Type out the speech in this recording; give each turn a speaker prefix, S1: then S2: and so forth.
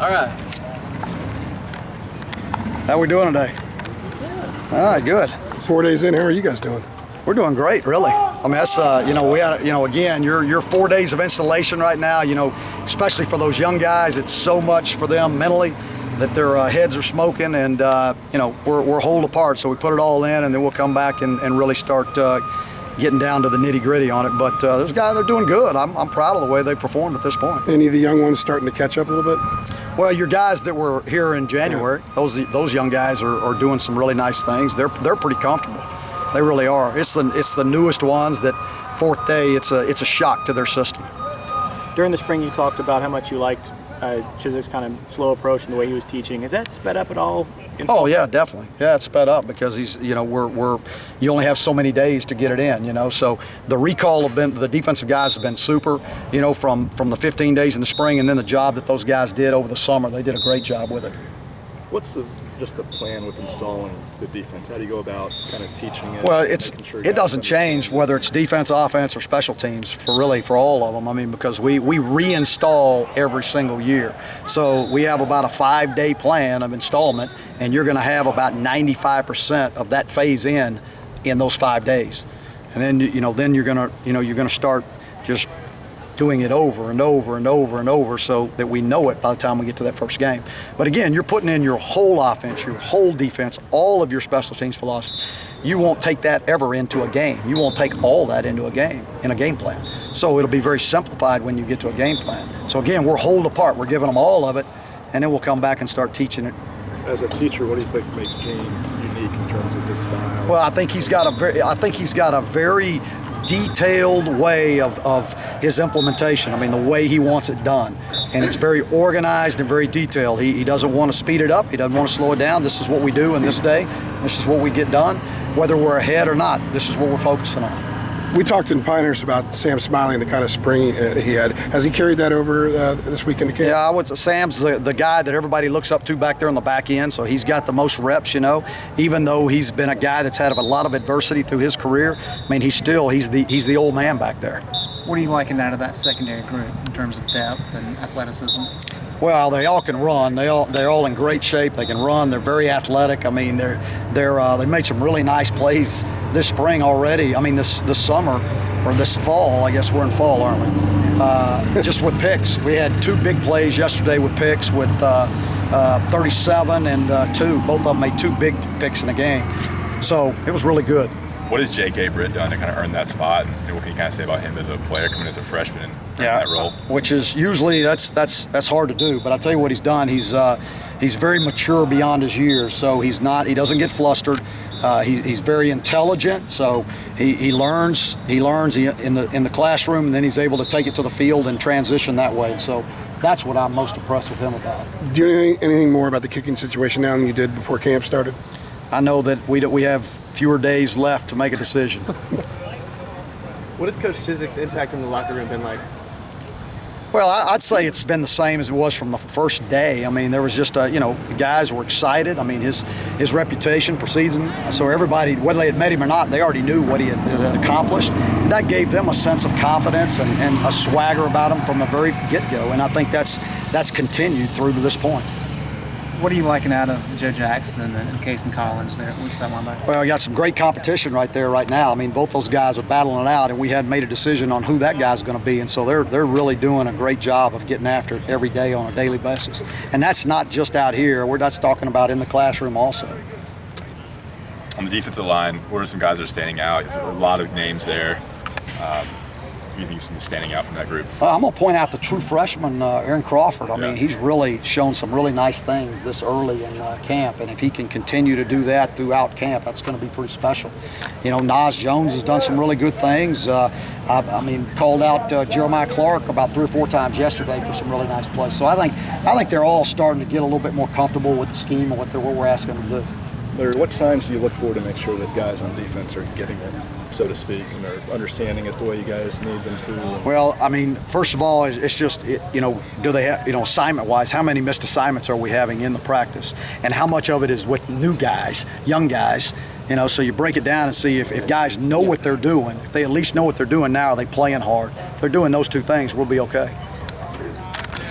S1: All right.
S2: How we doing today? All right, good.
S3: 4 days in, how are you guys doing?
S2: We're doing great, really. I mean, that's, we had, again, you're 4 days of installation right now, especially for those young guys. It's so much for them mentally that their heads are smoking, and, we're holed apart. So we put it all in, and then we'll come back and really start getting down to the nitty-gritty on it. But those guys, they're doing good. I'm proud of the way they performed at this point.
S3: Any of the young ones starting to catch up a little bit?
S2: Well, your guys that were here in January, those young guys are doing some really nice things. They're pretty comfortable. They really are. It's the newest ones that fourth day, it's a shock to their system.
S4: During the spring, you talked about how much you liked Chizik's kind of slow approach and the way he was teaching. Has that sped up at all?
S2: Oh yeah, definitely. Yeah, it's sped up because he's, you only have so many days to get it in, So the recall the defensive guys have been super, from the 15 days in the spring, and then the job that those guys did over the summer. They did a great job with it.
S5: What's just the plan with installing the defense? How do you go about kind of teaching it?
S2: Well, it doesn't change whether it's defense, offense, or special teams for all of them. I mean, because we reinstall every single year. So we have about a 5-day plan of installment, and you're going to have about 95% of that phase in those 5 days. And then you're going to start just doing it over and over and over and over so that we know it by the time we get to that first game. But again, you're putting in your whole offense, your whole defense, all of your special teams philosophy. You won't take that ever into a game. You won't take all that into a game, in a game plan. So it'll be very simplified when you get to a game plan. So again, we're holed apart. We're giving them all of it, and then we'll come back and start teaching it.
S5: As a teacher, what do you think makes Gene unique in terms of his style?
S2: Well, I think he's got a very detailed way of his implementation. I mean, the way he wants it done. And it's very organized and very detailed. He doesn't want to speed it up. He doesn't want to slow it down. This is what we do in this day. This is what we get done. Whether we're ahead or not, this is what we're focusing on.
S3: We talked in Pinehurst about Sam Smiley and the kind of spring he had. Has he carried that over this weekend to camp?
S2: Yeah, I would say Sam's the guy that everybody looks up to back there on the back end, so he's got the most reps, even though he's been a guy that's had a lot of adversity through his career. I mean, he's the old man back there.
S1: What are you liking out of that secondary group in terms of depth and athleticism?
S2: Well, they all can run. They're all in great shape. They can run. They're very athletic. I mean, they made some really nice plays this spring already. I mean, this summer or this fall. I guess we're in fall, aren't we? Just with picks. We had 2 big plays yesterday with picks with 37 and 2. Both of them made 2 big picks in the game. So it was really good.
S6: What has J.K. Britt done to kind of earn that spot? And what can you kind of say about him as a player coming as a freshman and that role?
S2: Which is usually that's hard to do. But I'll tell you what he's done. He's very mature beyond his years. So he doesn't get flustered. He's very intelligent. So he learns in the classroom, and then he's able to take it to the field and transition that way. So that's what I'm most impressed with him about.
S3: Do you know anything more about the kicking situation now than you did before camp started?
S2: I know that we have fewer days left to make a decision.
S4: What has Coach Chizik's impact in the locker room been like?
S2: Well, I'd say it's been the same as it was from the first day. I mean, there was just, the guys were excited. I mean, his reputation precedes him. So everybody, whether they had met him or not, they already knew what he had accomplished. And that gave them a sense of confidence and a swagger about him from the very get-go. And I think that's continued through to this point.
S1: What are you liking out of Joe Jackson and Casey Collins there at Woodside Linebacker?
S2: Well, we got some great competition right there right now. I mean, both those guys are battling it out, and we hadn't made a decision on who that guy's going to be. And so they're really doing a great job of getting after it every day on a daily basis. And that's not just out here. That's talking about in the classroom also.
S6: On the defensive line, what are some guys that are standing out? It's a lot of names there. What do you think is standing out from that group?
S2: I'm going to point out the true freshman, Aaron Crawford. I mean, he's really shown some really nice things this early in camp, and if he can continue to do that throughout camp, that's going to be pretty special. Nas Jones has done some really good things. Called out Jeremiah Clark about 3 or 4 times yesterday for some really nice plays. So I think they're all starting to get a little bit more comfortable with the scheme and what we're asking them to do.
S5: Larry, what signs do you look for to make sure that guys on defense are getting it, so to speak, and they're understanding it the way you guys need them to?
S2: Well, I mean, first of all, it's just, do they have, assignment-wise, how many missed assignments are we having in the practice? And how much of it is with new guys, young guys? So you break it down and see if guys know what they're doing. If they at least know what they're doing now, are they playing hard? If they're doing those 2 things, we'll be okay.